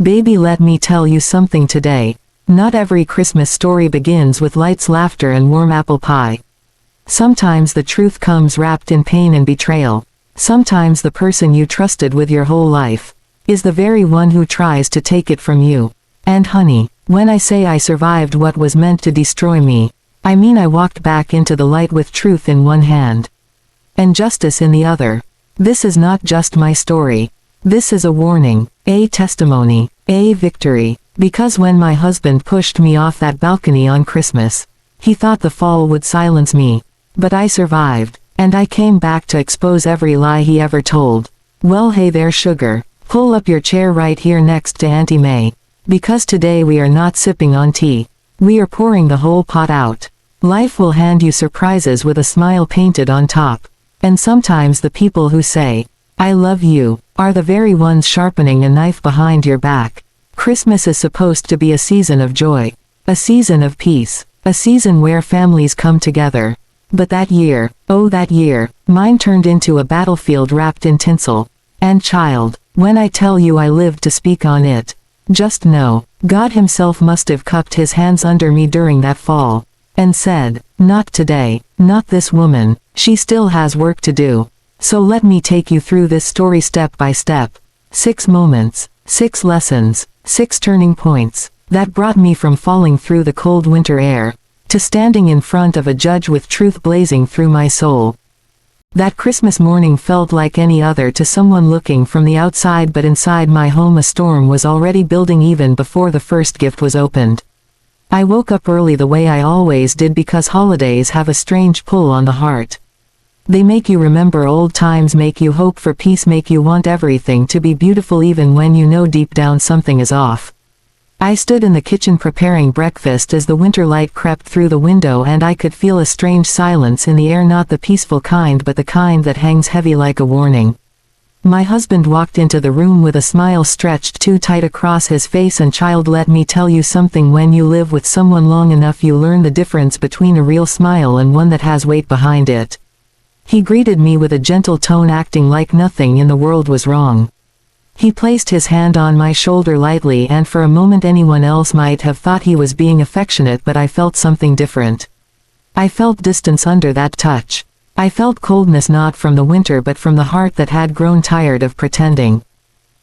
Baby, let me tell you something today. Not every Christmas story begins with lights, laughter, and warm apple pie. Sometimes the truth comes wrapped in pain and betrayal. Sometimes the person you trusted with your whole life is the very one who tries to take it from you. And honey, when I say I survived what was meant to destroy me, I mean I walked back into the light with truth in one hand and justice in the other. This is not just my story. This is a warning, a testimony, a victory. Because when my husband pushed me off that balcony on Christmas, he thought the fall would silence me. But I survived, and I came back to expose every lie he ever told. Well, hey there, sugar. Pull up your chair right here next to Auntie May. Because today we are not sipping on tea. We are pouring the whole pot out. Life will hand you surprises with a smile painted on top. And sometimes the people who say, "I love you," are the very ones sharpening a knife behind your back. Christmas is supposed to be a season of joy. A season of peace. A season where families come together. But that year, oh that year, mine turned into a battlefield wrapped in tinsel. And child, when I tell you I lived to speak on it, just know, God himself must have cupped his hands under me during that fall. And said, "Not today, not this woman, she still has work to do." So let me take you through this story step by step. 6 moments, 6 lessons, 6 turning points, that brought me from falling through the cold winter air, to standing in front of a judge with truth blazing through my soul. That Christmas morning felt like any other to someone looking from the outside, but inside my home a storm was already building even before the first gift was opened. I woke up early the way I always did because holidays have a strange pull on the heart. They make you remember old times, make you hope for peace, make you want everything to be beautiful even when you know deep down something is off. I stood in the kitchen preparing breakfast as the winter light crept through the window, and I could feel a strange silence in the air, not the peaceful kind but the kind that hangs heavy like a warning. My husband walked into the room with a smile stretched too tight across his face. And child, let me tell you something, when you live with someone long enough you learn the difference between a real smile and one that has weight behind it. He greeted me with a gentle tone, acting like nothing in the world was wrong. He placed his hand on my shoulder lightly, and for a moment anyone else might have thought he was being affectionate, but I felt something different. I felt distance under that touch. I felt coldness, not from the winter but from the heart that had grown tired of pretending.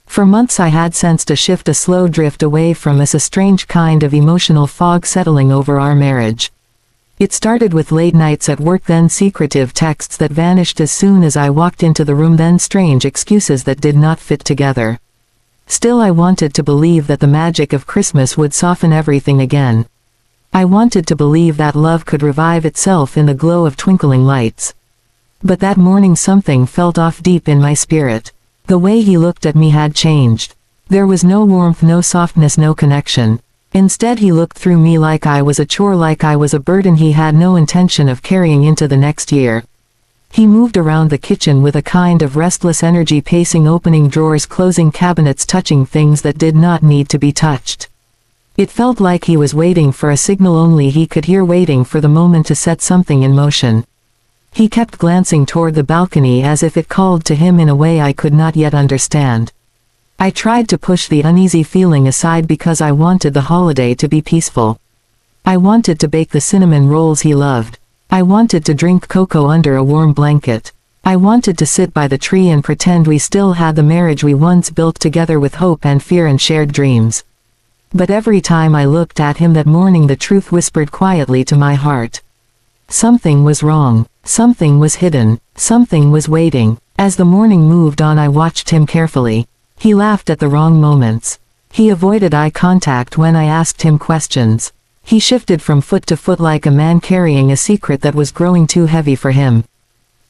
For months I had sensed a shift, a slow drift away from us, a strange kind of emotional fog settling over our marriage. It started with late nights at work, then secretive texts that vanished as soon as I walked into the room, then strange excuses that did not fit together. Still, I wanted to believe that the magic of Christmas would soften everything again. I wanted to believe that love could revive itself in the glow of twinkling lights. But that morning something felt off deep in my spirit. The way he looked at me had changed. There was no warmth, no softness, no connection. Instead, he looked through me like I was a chore, like I was a burden he had no intention of carrying into the next year. He moved around the kitchen with a kind of restless energy, pacing, opening drawers, closing cabinets, touching things that did not need to be touched. It felt like he was waiting for a signal only he could hear, waiting for the moment to set something in motion. He kept glancing toward the balcony as if it called to him in a way I could not yet understand. I tried to push the uneasy feeling aside because I wanted the holiday to be peaceful. I wanted to bake the cinnamon rolls he loved. I wanted to drink cocoa under a warm blanket. I wanted to sit by the tree and pretend we still had the marriage we once built together with hope and fear and shared dreams. But every time I looked at him that morning, the truth whispered quietly to my heart. Something was wrong. Something was hidden. Something was waiting. As the morning moved on, I watched him carefully. He laughed at the wrong moments. He avoided eye contact when I asked him questions. He shifted from foot to foot like a man carrying a secret that was growing too heavy for him.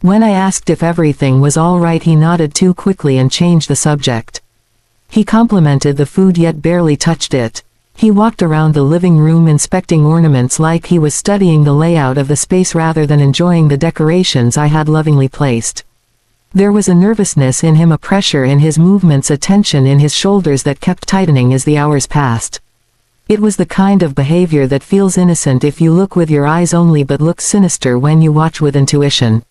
When I asked if everything was all right, he nodded too quickly and changed the subject. He complimented the food yet barely touched it. He walked around the living room inspecting ornaments like he was studying the layout of the space rather than enjoying the decorations I had lovingly placed. There was a nervousness in him, a pressure in his movements, a tension in his shoulders that kept tightening as the hours passed. It was the kind of behavior that feels innocent if you look with your eyes only but looks sinister when you watch with intuition.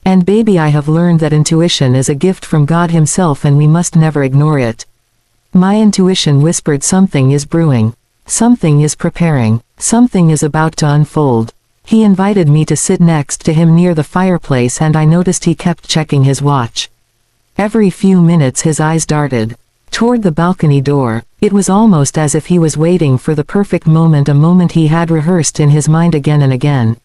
And baby, I have learned that intuition is a gift from God himself and we must never ignore it. My intuition whispered something is brewing. Something is preparing. Something is about to unfold. He invited me to sit next to him near the fireplace, and I noticed he kept checking his watch. Every few minutes his eyes darted toward the balcony door. It was almost as if he was waiting for the perfect moment, a moment he had rehearsed in his mind again and again.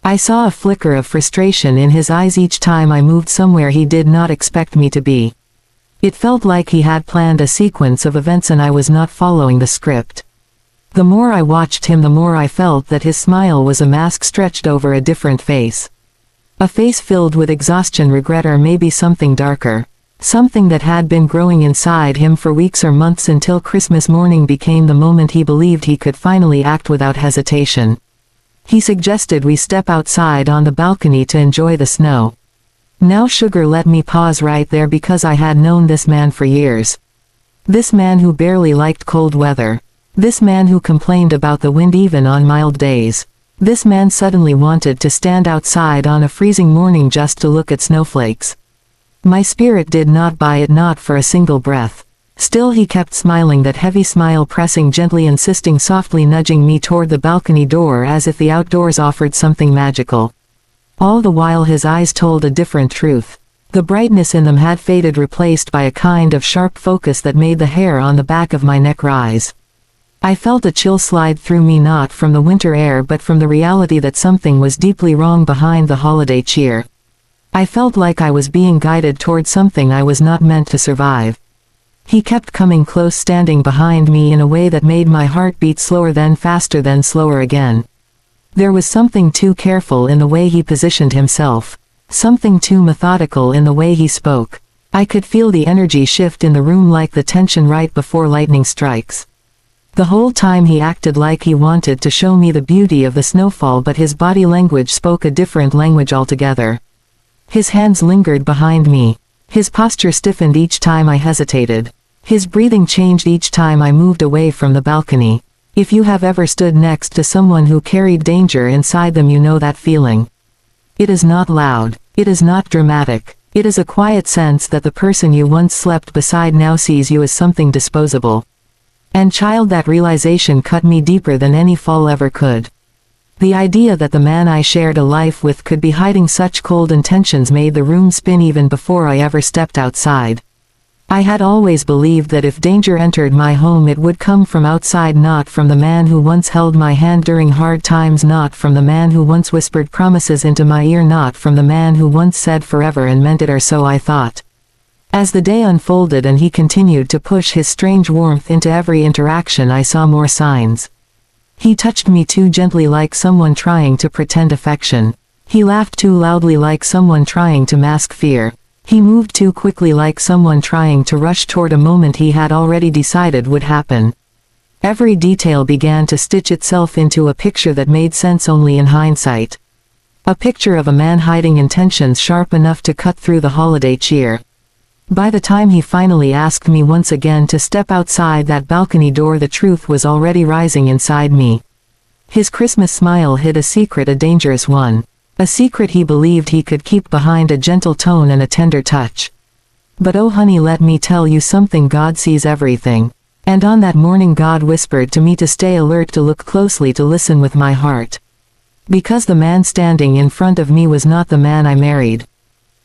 I saw a flicker of frustration in his eyes each time I moved somewhere he did not expect me to be. It felt like he had planned a sequence of events and I was not following the script. The more I watched him, the more I felt that his smile was a mask stretched over a different face. A face filled with exhaustion, regret, or maybe something darker. Something that had been growing inside him for weeks or months, until Christmas morning became the moment he believed he could finally act without hesitation. He suggested we step outside on the balcony to enjoy the snow. Now sugar, let me pause right there, because I had known this man for years. This man who barely liked cold weather. This man who complained about the wind even on mild days. This man suddenly wanted to stand outside on a freezing morning just to look at snowflakes. My spirit did not buy it, not for a single breath. Still he kept smiling, that heavy smile, pressing gently, insisting, softly nudging me toward the balcony door, as if the outdoors offered something magical. All the while his eyes told a different truth. The brightness in them had faded, replaced by a kind of sharp focus that made the hair on the back of my neck rise. I felt a chill slide through me, not from the winter air but from the reality that something was deeply wrong behind the holiday cheer. I felt like I was being guided toward something I was not meant to survive. He kept coming close, standing behind me in a way that made my heart beat slower, then faster, then slower again. There was something too careful in the way he positioned himself. Something too methodical in the way he spoke. I could feel the energy shift in the room, like the tension right before lightning strikes. The whole time he acted like he wanted to show me the beauty of the snowfall, but his body language spoke a different language altogether. His hands lingered behind me. His posture stiffened each time I hesitated. His breathing changed each time I moved away from the balcony. If you have ever stood next to someone who carried danger inside them, you know that feeling. It is not loud. It is not dramatic. It is a quiet sense that the person you once slept beside now sees you as something disposable. And child, that realization cut me deeper than any fall ever could. The idea that the man I shared a life with could be hiding such cold intentions made the room spin even before I ever stepped outside. I had always believed that if danger entered my home, it would come from outside, not from the man who once held my hand during hard times, not from the man who once whispered promises into my ear, not from the man who once said forever and meant it, or so I thought. As the day unfolded and he continued to push his strange warmth into every interaction, I saw more signs. He touched me too gently, like someone trying to pretend affection. He laughed too loudly, like someone trying to mask fear. He moved too quickly, like someone trying to rush toward a moment he had already decided would happen. Every detail began to stitch itself into a picture that made sense only in hindsight. A picture of a man hiding intentions sharp enough to cut through the holiday cheer. By the time he finally asked me once again to step outside that balcony door, the truth was already rising inside me. His Christmas smile hid a secret, a dangerous one. A secret he believed he could keep behind a gentle tone and a tender touch. But oh honey, let me tell you something, God sees everything. And on that morning God whispered to me to stay alert, to look closely, to listen with my heart. Because the man standing in front of me was not the man I married.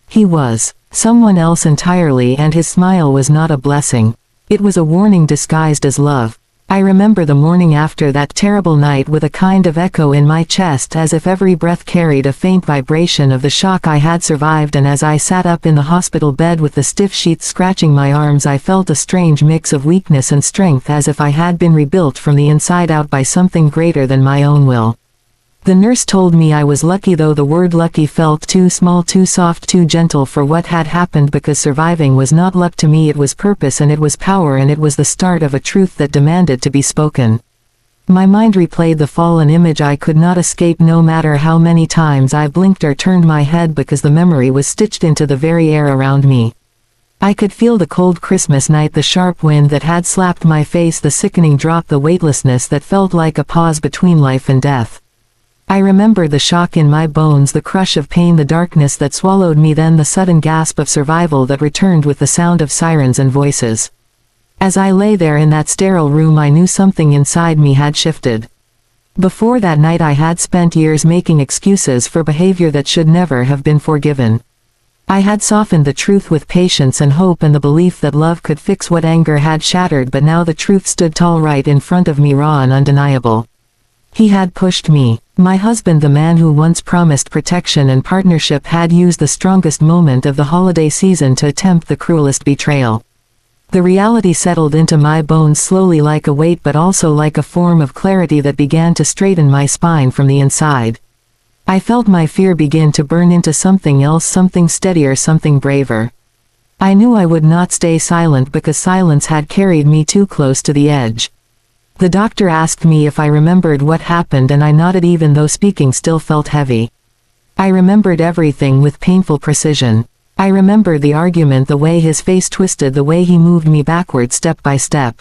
He was someone else entirely, and his smile was not a blessing. It was a warning disguised as love. I remember the morning after that terrible night with a kind of echo in my chest, as if every breath carried a faint vibration of the shock I had survived, and as I sat up in the hospital bed with the stiff sheets scratching my arms, I felt a strange mix of weakness and strength, as if I had been rebuilt from the inside out by something greater than my own will. The nurse told me I was lucky, though the word lucky felt too small, too soft, too gentle for what had happened, because surviving was not luck to me, it was purpose, and it was power, and it was the start of a truth that demanded to be spoken. My mind replayed the fallen image I could not escape, no matter how many times I blinked or turned my head, because the memory was stitched into the very air around me. I could feel the cold Christmas night, the sharp wind that had slapped my face, the sickening drop, the weightlessness that felt like a pause between life and death. I remembered the shock in my bones, the crush of pain, the darkness that swallowed me, then the sudden gasp of survival that returned with the sound of sirens and voices. As I lay there in that sterile room, I knew something inside me had shifted. Before that night I had spent years making excuses for behavior that should never have been forgiven. I had softened the truth with patience and hope and the belief that love could fix what anger had shattered, but now the truth stood tall right in front of me, raw and undeniable. He had pushed me. My husband, the man who once promised protection and partnership, had used the strongest moment of the holiday season to attempt the cruelest betrayal. The reality settled into my bones slowly, like a weight, but also like a form of clarity that began to straighten my spine from the inside. I felt my fear begin to burn into something else, something steadier, something braver. I knew I would not stay silent because silence had carried me too close to the edge. The doctor asked me if I remembered what happened, and I nodded, even though speaking still felt heavy. I remembered everything with painful precision. I remembered the argument, the way his face twisted, the way he moved me backward step by step.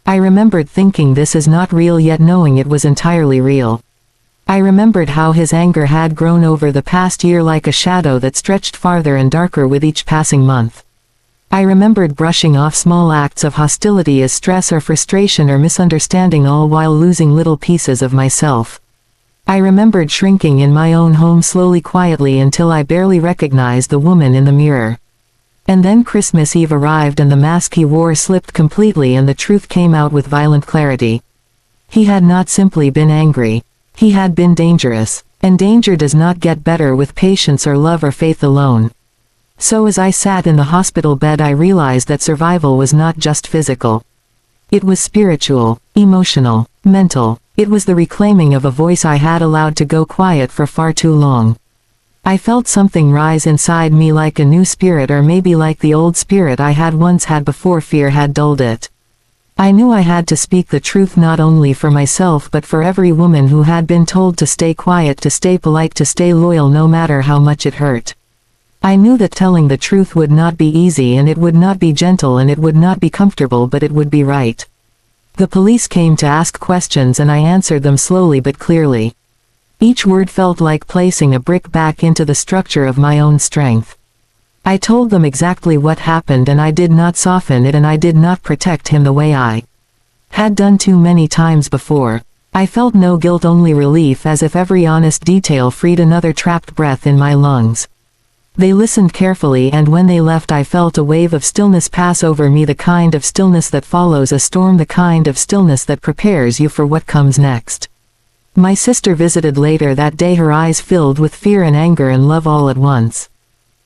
I remembered thinking, this is not real, yet knowing it was entirely real. I remembered how his anger had grown over the past year, like a shadow that stretched farther and darker with each passing month. I remembered brushing off small acts of hostility as stress or frustration or misunderstanding, all while losing little pieces of myself. I remembered shrinking in my own home slowly, quietly, until I barely recognized the woman in the mirror. And then Christmas Eve arrived, and the mask he wore slipped completely, and the truth came out with violent clarity. He had not simply been angry. He had been dangerous. And danger does not get better with patience or love or faith alone. So as I sat in the hospital bed, I realized that survival was not just physical. It was spiritual, emotional, mental. It was the reclaiming of a voice I had allowed to go quiet for far too long. I felt something rise inside me, like a new spirit, or maybe like the old spirit I had once had before fear had dulled it. I knew I had to speak the truth, not only for myself but for every woman who had been told to stay quiet, to stay polite, to stay loyal, no matter how much it hurt. I knew that telling the truth would not be easy, and it would not be gentle, and it would not be comfortable, but it would be right. The police came to ask questions, and I answered them slowly but clearly. Each word felt like placing a brick back into the structure of my own strength. I told them exactly what happened, and I did not soften it, and I did not protect him the way I had done too many times before. I felt no guilt, only relief, as if every honest detail freed another trapped breath in my lungs. They listened carefully, and when they left I felt a wave of stillness pass over me, the kind of stillness that follows a storm, the kind of stillness that prepares you for what comes next. My sister visited later that day, her eyes filled with fear and anger and love all at once.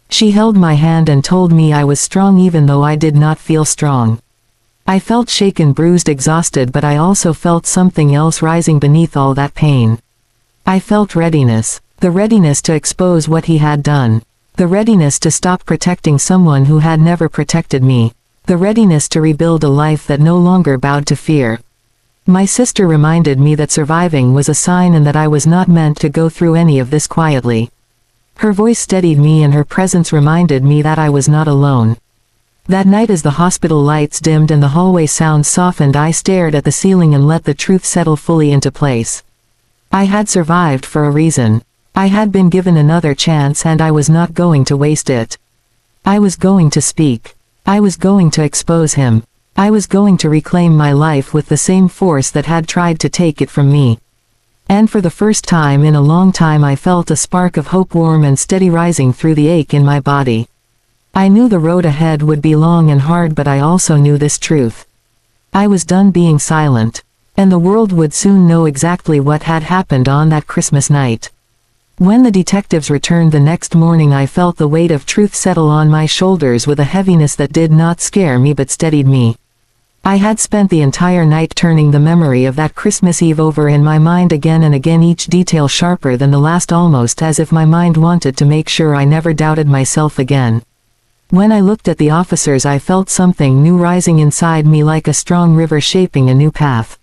She held my hand and told me I was strong, even though I did not feel strong. I felt shaken, bruised, exhausted, but I also felt something else rising beneath all that pain. I felt readiness. The readiness to expose what he had done. The readiness to stop protecting someone who had never protected me. The readiness to rebuild a life that no longer bowed to fear. My sister reminded me that surviving was a sign, and that I was not meant to go through any of this quietly. Her voice steadied me, and her presence reminded me that I was not alone. That night, as the hospital lights dimmed and the hallway sounds softened, I stared at the ceiling and let the truth settle fully into place. I had survived for a reason. I had been given another chance, and I was not going to waste it. I was going to speak. I was going to expose him. I was going to reclaim my life with the same force that had tried to take it from me. And for the first time in a long time I felt a spark of hope, warm and steady, rising through the ache in my body. I knew the road ahead would be long and hard, but I also knew this truth. I was done being silent. And the world would soon know exactly what had happened on that Christmas night. When the detectives returned the next morning, I felt the weight of truth settle on my shoulders with a heaviness that did not scare me but steadied me. I had spent the entire night turning the memory of that Christmas Eve over in my mind again and again, each detail sharper than the last, almost as if my mind wanted to make sure I never doubted myself again. When I looked at the officers, I felt something new rising inside me, like a strong river shaping a new path.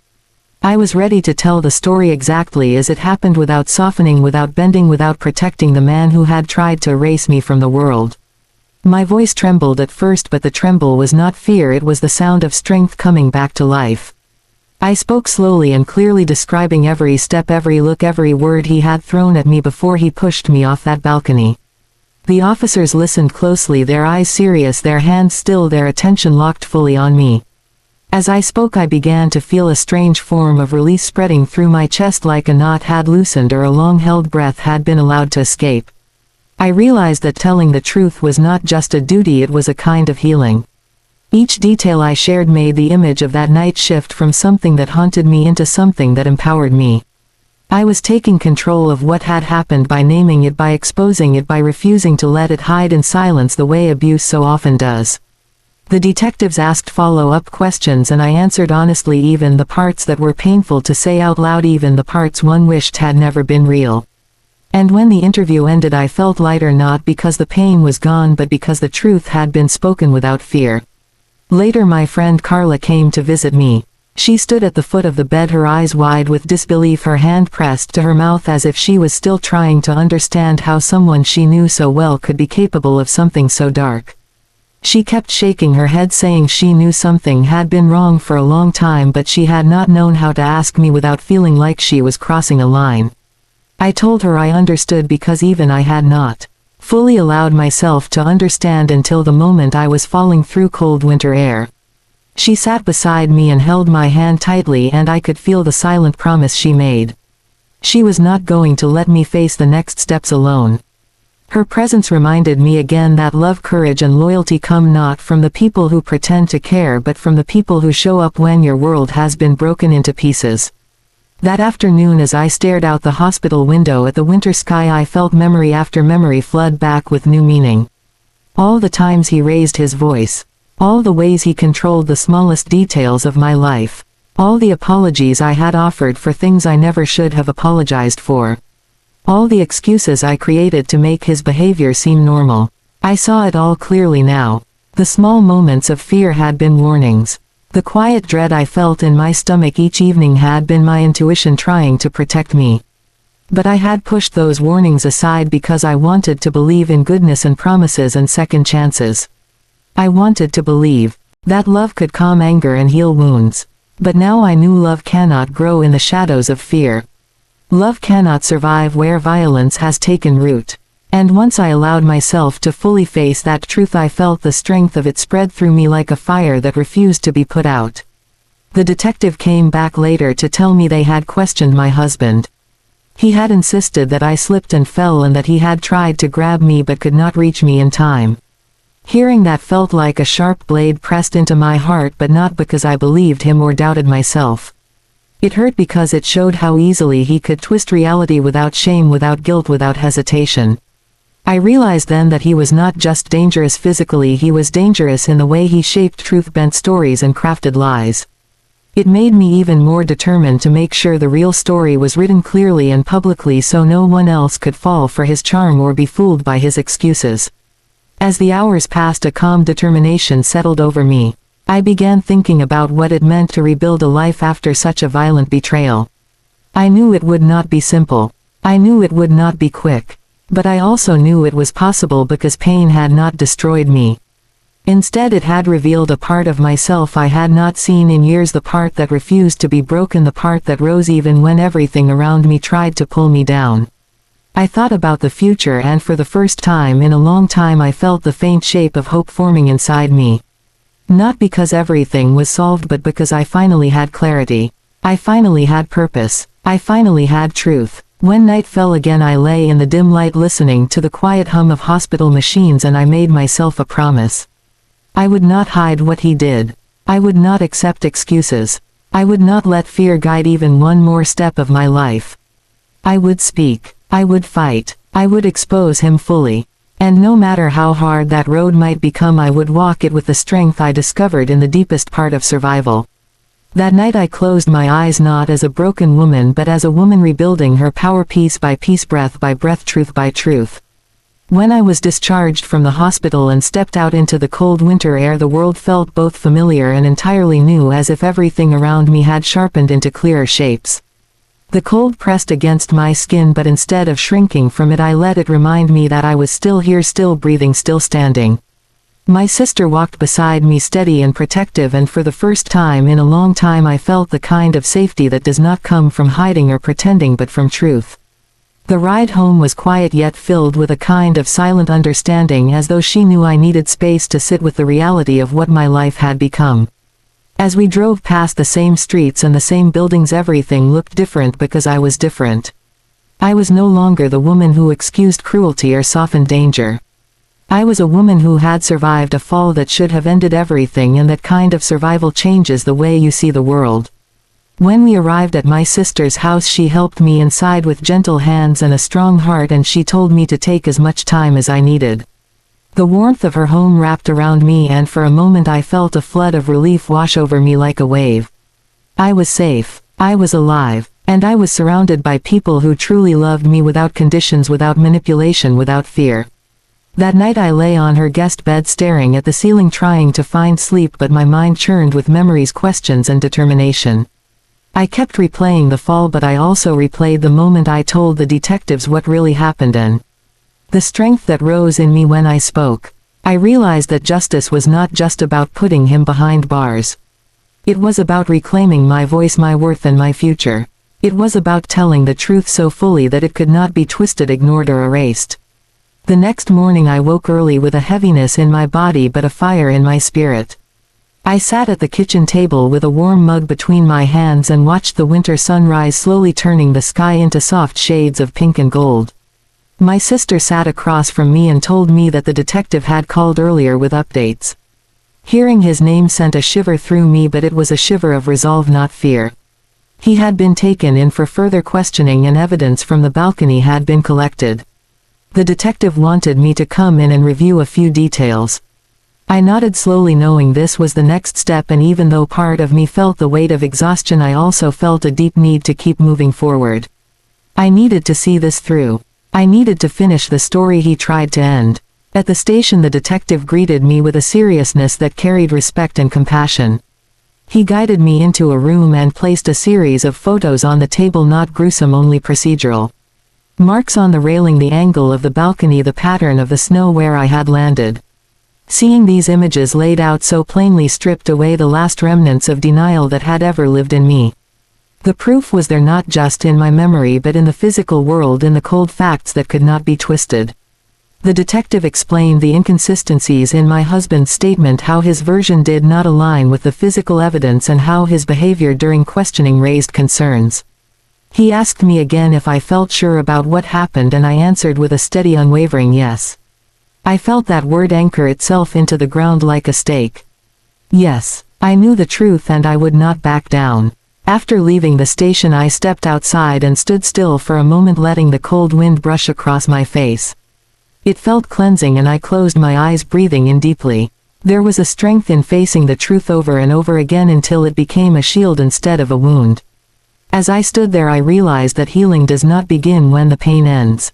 I was ready to tell the story exactly as it happened, without softening, without bending, without protecting the man who had tried to erase me from the world. My voice trembled at first, but the tremble was not fear, it was the sound of strength coming back to life. I spoke slowly and clearly, describing every step, every look, every word he had thrown at me before he pushed me off that balcony. The officers listened closely, their eyes serious, their hands still, their attention locked fully on me. As I spoke I began to feel a strange form of release spreading through my chest, like a knot had loosened or a long-held breath had been allowed to escape. I realized that telling the truth was not just a duty, it was a kind of healing. Each detail I shared made the image of that night shift from something that haunted me into something that empowered me. I was taking control of what had happened by naming it, by exposing it, by refusing to let it hide in silence the way abuse so often does. The detectives asked follow-up questions and I answered honestly, even the parts that were painful to say out loud, even the parts one wished had never been real. And when the interview ended I felt lighter, not because the pain was gone but because the truth had been spoken without fear. Later my friend Carla came to visit me. She stood at the foot of the bed, her eyes wide with disbelief, her hand pressed to her mouth as if she was still trying to understand how someone she knew so well could be capable of something so dark. She kept shaking her head, saying she knew something had been wrong for a long time, but she had not known how to ask me without feeling like she was crossing a line. I told her I understood because even I had not fully allowed myself to understand until the moment I was falling through cold winter air. She sat beside me and held my hand tightly, and I could feel the silent promise she made. She was not going to let me face the next steps alone. Her presence reminded me again that love, courage and loyalty come not from the people who pretend to care but from the people who show up when your world has been broken into pieces. That afternoon as I stared out the hospital window at the winter sky I felt memory after memory flood back with new meaning. All the times he raised his voice. All the ways he controlled the smallest details of my life. All the apologies I had offered for things I never should have apologized for. All the excuses I created to make his behavior seem normal. I saw it all clearly now. The small moments of fear had been warnings. The quiet dread I felt in my stomach each evening had been my intuition trying to protect me. But I had pushed those warnings aside because I wanted to believe in goodness and promises and second chances. I wanted to believe that love could calm anger and heal wounds. But now I knew love cannot grow in the shadows of fear. Love cannot survive where violence has taken root. And once I allowed myself to fully face that truth I felt the strength of it spread through me like a fire that refused to be put out. The detective came back later to tell me they had questioned my husband. He had insisted that I slipped and fell and that he had tried to grab me but could not reach me in time. Hearing that felt like a sharp blade pressed into my heart, but not because I believed him or doubted myself. It hurt because it showed how easily he could twist reality without shame, without guilt, without hesitation. I realized then that he was not just dangerous physically, he was dangerous in the way he shaped truth-bent stories and crafted lies. It made me even more determined to make sure the real story was written clearly and publicly so no one else could fall for his charm or be fooled by his excuses. As the hours passed, a calm determination settled over me. I began thinking about what it meant to rebuild a life after such a violent betrayal. I knew it would not be simple. I knew it would not be quick. But I also knew it was possible because pain had not destroyed me. Instead, it had revealed a part of myself I had not seen in years, the part that refused to be broken, the part that rose even when everything around me tried to pull me down. I thought about the future, and for the first time in a long time I felt the faint shape of hope forming inside me. Not because everything was solved, but because I finally had clarity. I finally had purpose. I finally had truth. When night fell again I lay in the dim light listening to the quiet hum of hospital machines, and I made myself a promise. I would not hide what he did. I would not accept excuses. I would not let fear guide even one more step of my life. I would speak. I would fight. I would expose him fully. And no matter how hard that road might become, I would walk it with the strength I discovered in the deepest part of survival. That night I closed my eyes not as a broken woman but as a woman rebuilding her power piece by piece, breath by breath, truth by truth. When I was discharged from the hospital and stepped out into the cold winter air, the world felt both familiar and entirely new, as if everything around me had sharpened into clearer shapes. The cold pressed against my skin, but instead of shrinking from it I let it remind me that I was still here, still breathing, still standing. My sister walked beside me, steady and protective, and for the first time in a long time I felt the kind of safety that does not come from hiding or pretending but from truth. The ride home was quiet yet filled with a kind of silent understanding, as though she knew I needed space to sit with the reality of what my life had become. As we drove past the same streets and the same buildings, everything looked different because I was different. I was no longer the woman who excused cruelty or softened danger. I was a woman who had survived a fall that should have ended everything, and that kind of survival changes the way you see the world. When we arrived at my sister's house, she helped me inside with gentle hands and a strong heart, and she told me to take as much time as I needed. The warmth of her home wrapped around me, and for a moment I felt a flood of relief wash over me like a wave. I was safe, I was alive, and I was surrounded by people who truly loved me without conditions, without manipulation, without fear. That night I lay on her guest bed staring at the ceiling, trying to find sleep, but my mind churned with memories, questions, and determination. I kept replaying the fall, but I also replayed the moment I told the detectives what really happened, and the strength that rose in me when I spoke. I realized that justice was not just about putting him behind bars. It was about reclaiming my voice, my worth, and my future. It was about telling the truth so fully that it could not be twisted, ignored, or erased. The next morning I woke early with a heaviness in my body but a fire in my spirit. I sat at the kitchen table with a warm mug between my hands and watched the winter sunrise slowly turning the sky into soft shades of pink and gold. My sister sat across from me and told me that the detective had called earlier with updates. Hearing his name sent a shiver through me, but it was a shiver of resolve, not fear. He had been taken in for further questioning and evidence from the balcony had been collected. The detective wanted me to come in and review a few details. I nodded slowly, knowing this was the next step, and even though part of me felt the weight of exhaustion, I also felt a deep need to keep moving forward. I needed to see this through. I needed to finish the story he tried to end. At the station, the detective greeted me with a seriousness that carried respect and compassion. He guided me into a room and placed a series of photos on the table, not gruesome, only procedural. Marks on the railing, the angle of the balcony, the pattern of the snow where I had landed. Seeing these images laid out so plainly stripped away the last remnants of denial that had ever lived in me. The proof was there, not just in my memory but in the physical world, in the cold facts that could not be twisted. The detective explained the inconsistencies in my husband's statement, how his version did not align with the physical evidence, and how his behavior during questioning raised concerns. He asked me again if I felt sure about what happened, and I answered with a steady, unwavering yes. I felt that word anchor itself into the ground like a stake. Yes, I knew the truth and I would not back down. After leaving the station, I stepped outside and stood still for a moment, letting the cold wind brush across my face. It felt cleansing, and I closed my eyes, breathing in deeply. There was a strength in facing the truth over and over again until it became a shield instead of a wound. As I stood there, I realized that healing does not begin when the pain ends.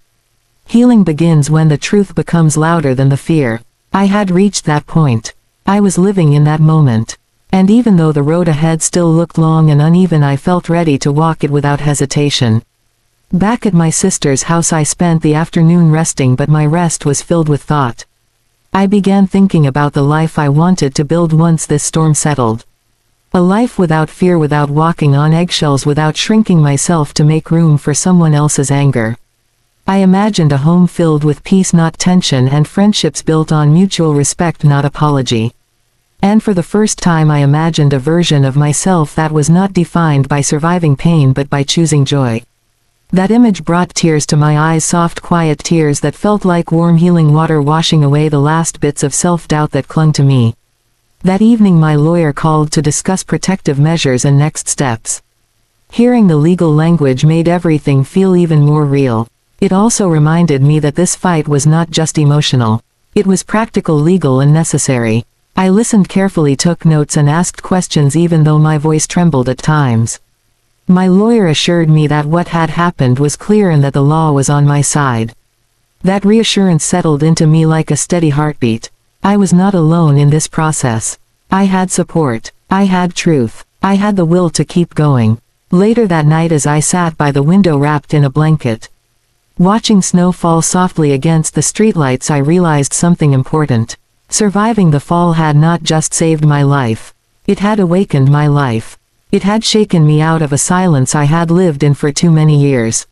Healing begins when the truth becomes louder than the fear. I had reached that point. I was living in that moment. And even though the road ahead still looked long and uneven, I felt ready to walk it without hesitation. Back at my sister's house, I spent the afternoon resting, but my rest was filled with thought. I began thinking about the life I wanted to build once this storm settled. A life without fear, without walking on eggshells, without shrinking myself to make room for someone else's anger. I imagined a home filled with peace, not tension, and friendships built on mutual respect, not apology. And for the first time, I imagined a version of myself that was not defined by surviving pain but by choosing joy. That image brought tears to my eyes, soft, quiet tears that felt like warm, healing water washing away the last bits of self-doubt that clung to me. That evening, my lawyer called to discuss protective measures and next steps. Hearing the legal language made everything feel even more real. It also reminded me that this fight was not just emotional. It was practical, legal, and necessary. I listened carefully, took notes, and asked questions even though my voice trembled at times. My lawyer assured me that what had happened was clear and that the law was on my side. That reassurance settled into me like a steady heartbeat. I was not alone in this process. I had support. I had truth. I had the will to keep going. Later that night, as I sat by the window wrapped in a blanket, watching snow fall softly against the streetlights, I realized something important. Surviving the fall had not just saved my life. It had awakened my life. It had shaken me out of a silence I had lived in for too many years.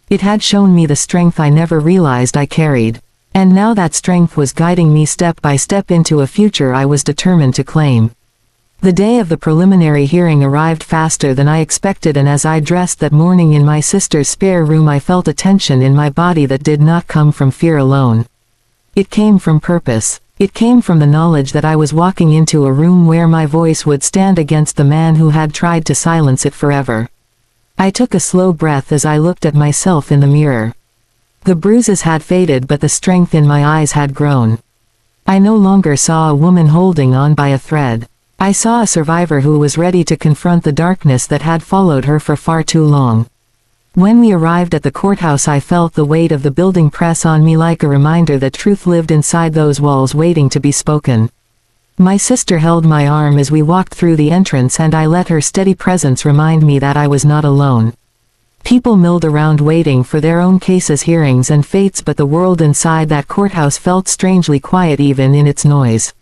It had shown me the strength I never realized I carried. And now that strength was guiding me step by step into a future I was determined to claim. The day of the preliminary hearing arrived faster than I expected, and as I dressed that morning in my sister's spare room, I felt a tension in my body that did not come from fear alone. It came from purpose. It came from the knowledge that I was walking into a room where my voice would stand against the man who had tried to silence it forever. I took a slow breath as I looked at myself in the mirror. The bruises had faded, but the strength in my eyes had grown. I no longer saw a woman holding on by a thread. I saw a survivor who was ready to confront the darkness that had followed her for far too long. When we arrived at the courthouse, I felt the weight of the building press on me like a reminder that truth lived inside those walls waiting to be spoken. My sister held my arm as we walked through the entrance, and I let her steady presence remind me that I was not alone. People milled around waiting for their own cases, hearings, and fates, but the world inside that courthouse felt strangely quiet even in its noise.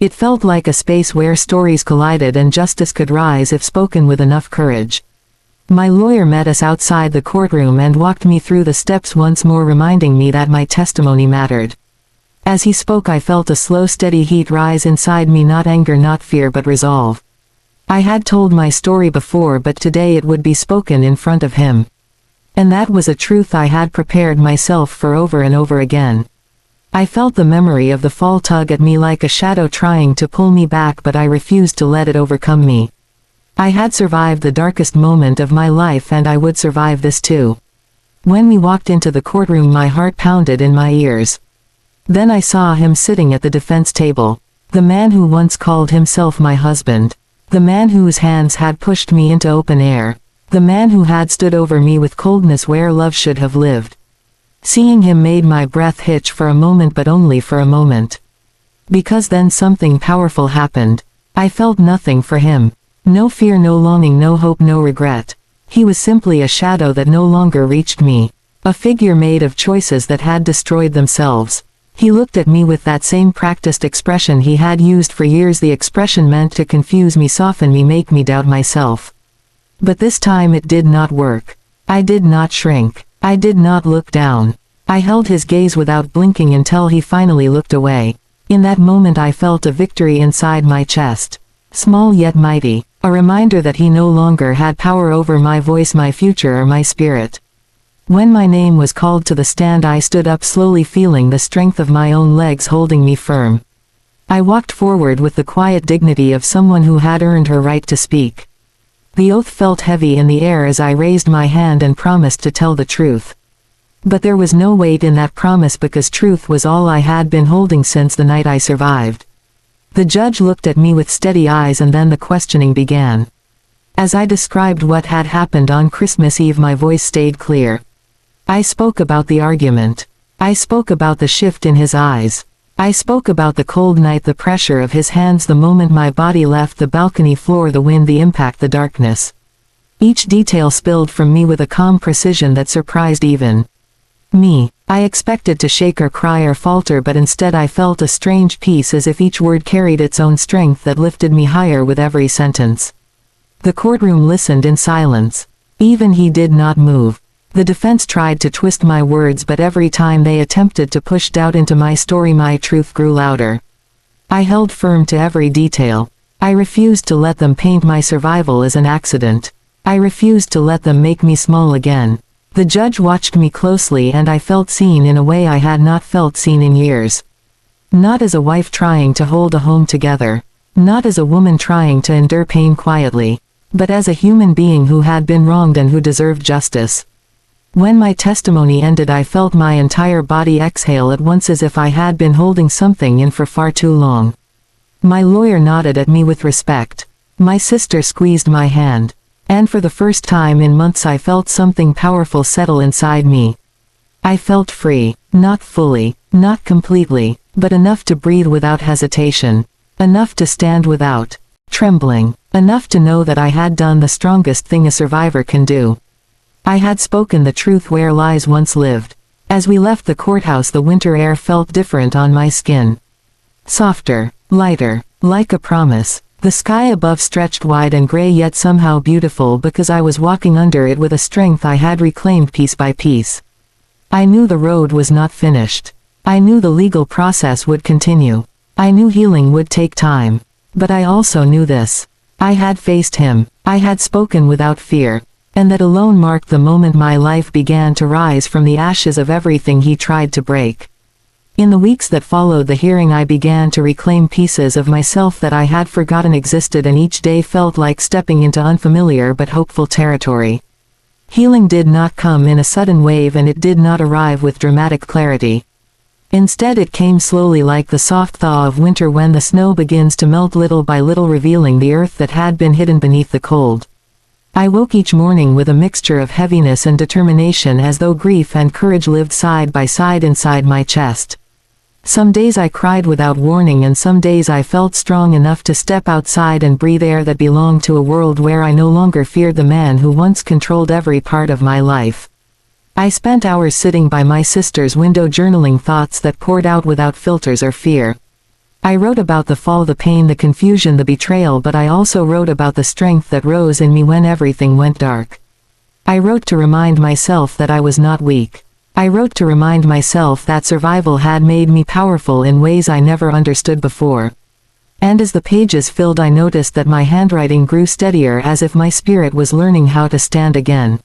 It felt like a space where stories collided and justice could rise if spoken with enough courage. My lawyer met us outside the courtroom and walked me through the steps, once more reminding me that my testimony mattered. As he spoke, I felt a slow, steady heat rise inside me, not anger, not fear, but resolve. I had told my story before, but today it would be spoken in front of him. And that was a truth I had prepared myself for over and over again. I felt the memory of the fall tug at me like a shadow trying to pull me back, but I refused to let it overcome me. I had survived the darkest moment of my life, and I would survive this too. When we walked into the courtroom, my heart pounded in my ears. Then I saw him sitting at the defense table. The man who once called himself my husband. The man whose hands had pushed me into open air. The man who had stood over me with coldness where love should have lived. Seeing him made my breath hitch for a moment, but only for a moment. Because then something powerful happened. I felt nothing for him. No fear, no longing, no hope, no regret. He was simply a shadow that no longer reached me. A figure made of choices that had destroyed themselves. He looked at me with that same practiced expression he had used for years. The expression meant to confuse me, soften me, make me doubt myself. But this time it did not work. I did not shrink. I did not look down. I held his gaze without blinking until he finally looked away. In that moment I felt a victory inside my chest. Small yet mighty. A reminder that he no longer had power over my voice, my future, or my spirit. When my name was called to the stand, I stood up slowly, feeling the strength of my own legs holding me firm. I walked forward with the quiet dignity of someone who had earned her right to speak. The oath felt heavy in the air as I raised my hand and promised to tell the truth. But there was no weight in that promise, because truth was all I had been holding since the night I survived. The judge looked at me with steady eyes, and then the questioning began. As I described what had happened on Christmas Eve, my voice stayed clear. I spoke about the argument. I spoke about the shift in his eyes. I spoke about the cold night, the pressure of his hands the moment my body left the balcony floor, the wind, the impact, the darkness. Each detail spilled from me with a calm precision that surprised even me. I expected to shake or cry or falter, but instead I felt a strange peace, as if each word carried its own strength that lifted me higher with every sentence. The courtroom listened in silence. Even he did not move. The defense tried to twist my words, but every time they attempted to push doubt into my story, my truth grew louder. I held firm to every detail. I refused to let them paint my survival as an accident. I refused to let them make me small again. The judge watched me closely, and I felt seen in a way I had not felt seen in years. Not as a wife trying to hold a home together. Not as a woman trying to endure pain quietly. But as a human being who had been wronged and who deserved justice. When my testimony ended, I felt my entire body exhale at once, as if I had been holding something in for far too long. My lawyer nodded at me with respect. My sister squeezed my hand. And for the first time in months I felt something powerful settle inside me. I felt free, not fully, not completely, but enough to breathe without hesitation. Enough to stand without trembling. Enough to know that I had done the strongest thing a survivor can do. I had spoken the truth where lies once lived. As we left the courthouse, the winter air felt different on my skin. Softer, lighter, like a promise. The sky above stretched wide and gray, yet somehow beautiful, because I was walking under it with a strength I had reclaimed piece by piece. I knew the road was not finished. I knew the legal process would continue. I knew healing would take time. But I also knew this. I had faced him. I had spoken without fear. And that alone marked the moment my life began to rise from the ashes of everything he tried to break. In the weeks that followed the hearing, I began to reclaim pieces of myself that I had forgotten existed, and each day felt like stepping into unfamiliar but hopeful territory. Healing did not come in a sudden wave, and it did not arrive with dramatic clarity. Instead, it came slowly, like the soft thaw of winter when the snow begins to melt little by little, revealing the earth that had been hidden beneath the cold. I woke each morning with a mixture of heaviness and determination, as though grief and courage lived side by side inside my chest. Some days I cried without warning, and some days I felt strong enough to step outside and breathe air that belonged to a world where I no longer feared the man who once controlled every part of my life. I spent hours sitting by my sister's window, journaling thoughts that poured out without filters or fear. I wrote about the fall, the pain, the confusion, the betrayal, but I also wrote about the strength that rose in me when everything went dark. I wrote to remind myself that I was not weak. I wrote to remind myself that survival had made me powerful in ways I never understood before. And as the pages filled, I noticed that my handwriting grew steadier, as if my spirit was learning how to stand again.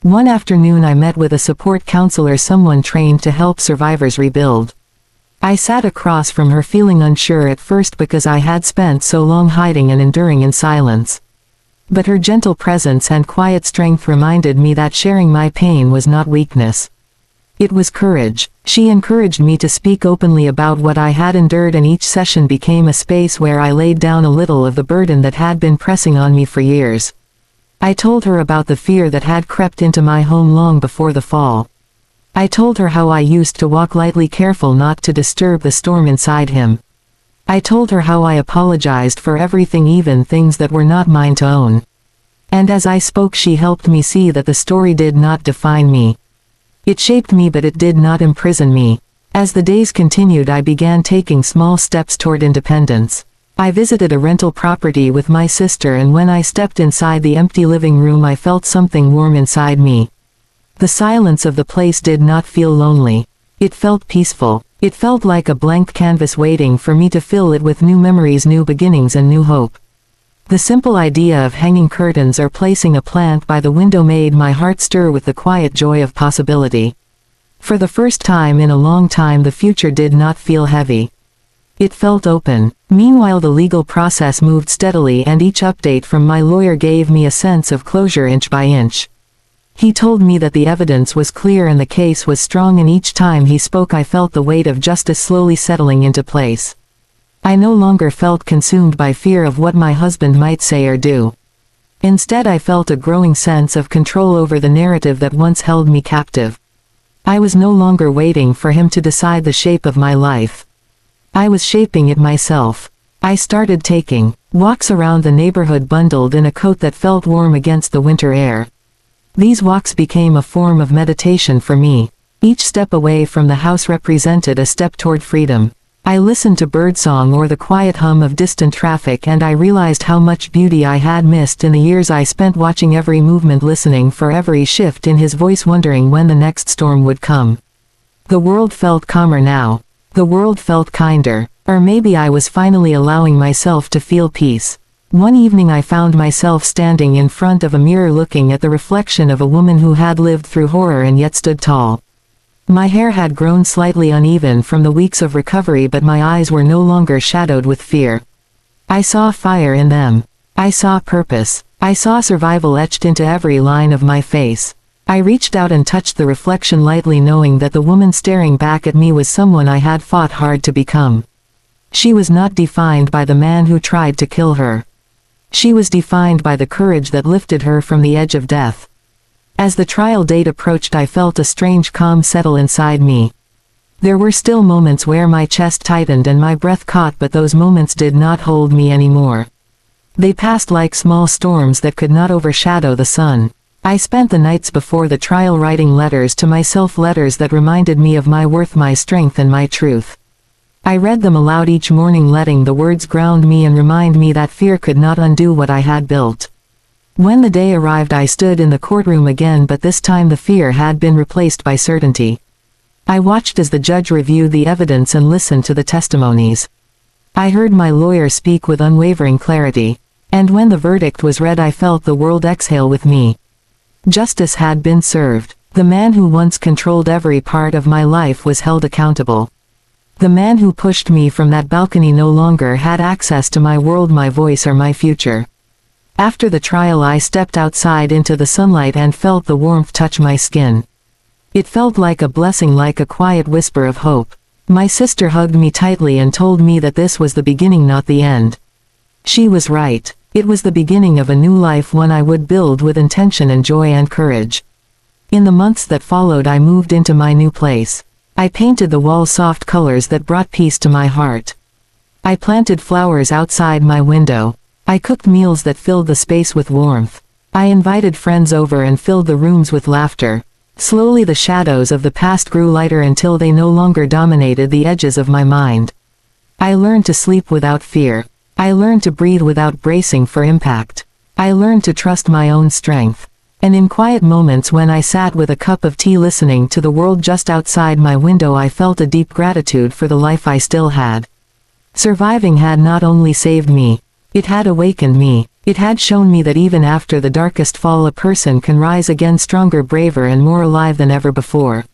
One afternoon I met with a support counselor, someone trained to help survivors rebuild. I sat across from her, feeling unsure at first because I had spent so long hiding and enduring in silence. But her gentle presence and quiet strength reminded me that sharing my pain was not weakness. It was courage. She encouraged me to speak openly about what I had endured, and each session became a space where I laid down a little of the burden that had been pressing on me for years. I told her about the fear that had crept into my home long before the fall. I told her how I used to walk lightly, careful not to disturb the storm inside him. I told her how I apologized for everything, even things that were not mine to own. And as I spoke, she helped me see that the story did not define me. It shaped me, but it did not imprison me. As the days continued, I began taking small steps toward independence. I visited a rental property with my sister, and when I stepped inside the empty living room, I felt something warm inside me. The silence of the place did not feel lonely. It felt peaceful. It felt like a blank canvas waiting for me to fill it with new memories, new beginnings, and new hope. The simple idea of hanging curtains or placing a plant by the window made my heart stir with the quiet joy of possibility. For the first time in a long time, the future did not feel heavy. It felt open. Meanwhile, the legal process moved steadily, and each update from my lawyer gave me a sense of closure inch by inch. He told me that the evidence was clear and the case was strong, and each time he spoke I felt the weight of justice slowly settling into place. I no longer felt consumed by fear of what my husband might say or do. Instead, I felt a growing sense of control over the narrative that once held me captive. I was no longer waiting for him to decide the shape of my life. I was shaping it myself. I started taking walks around the neighborhood, bundled in a coat that felt warm against the winter air. These walks became a form of meditation for me. Each step away from the house represented a step toward freedom. I listened to birdsong or the quiet hum of distant traffic, and I realized how much beauty I had missed in the years I spent watching every movement, listening for every shift in his voice, wondering when the next storm would come. The world felt calmer now. The world felt kinder. Or maybe I was finally allowing myself to feel peace. One evening I found myself standing in front of a mirror, looking at the reflection of a woman who had lived through horror and yet stood tall. My hair had grown slightly uneven from the weeks of recovery, but my eyes were no longer shadowed with fear. I saw fire in them. I saw purpose. I saw survival etched into every line of my face. I reached out and touched the reflection lightly, knowing that the woman staring back at me was someone I had fought hard to become. She was not defined by the man who tried to kill her. She was defined by the courage that lifted her from the edge of death. As the trial date approached, I felt a strange calm settle inside me. There were still moments where my chest tightened and my breath caught, but those moments did not hold me anymore. They passed like small storms that could not overshadow the sun. I spent the nights before the trial writing letters to myself, letters that reminded me of my worth, my strength, and my truth. I read them aloud each morning, letting the words ground me and remind me that fear could not undo what I had built. When the day arrived, I stood in the courtroom again, but this time the fear had been replaced by certainty. I watched as the judge reviewed the evidence and listened to the testimonies. I heard my lawyer speak with unwavering clarity. And when the verdict was read, I felt the world exhale with me. Justice had been served. The man who once controlled every part of my life was held accountable. The man who pushed me from that balcony no longer had access to my world, my voice, or my future. After the trial, I stepped outside into the sunlight and felt the warmth touch my skin. It felt like a blessing, like a quiet whisper of hope. My sister hugged me tightly and told me that this was the beginning, not the end. She was right. It was the beginning of a new life, one I would build with intention and joy and courage. In the months that followed, I moved into my new place. I painted the walls soft colors that brought peace to my heart. I planted flowers outside my window. I cooked meals that filled the space with warmth. I invited friends over and filled the rooms with laughter. Slowly the shadows of the past grew lighter until they no longer dominated the edges of my mind. I learned to sleep without fear. I learned to breathe without bracing for impact. I learned to trust my own strength. And in quiet moments when I sat with a cup of tea listening to the world just outside my window, I felt a deep gratitude for the life I still had. Surviving had not only saved me, it had awakened me. It had shown me that even after the darkest fall, a person can rise again, stronger, braver, and more alive than ever before.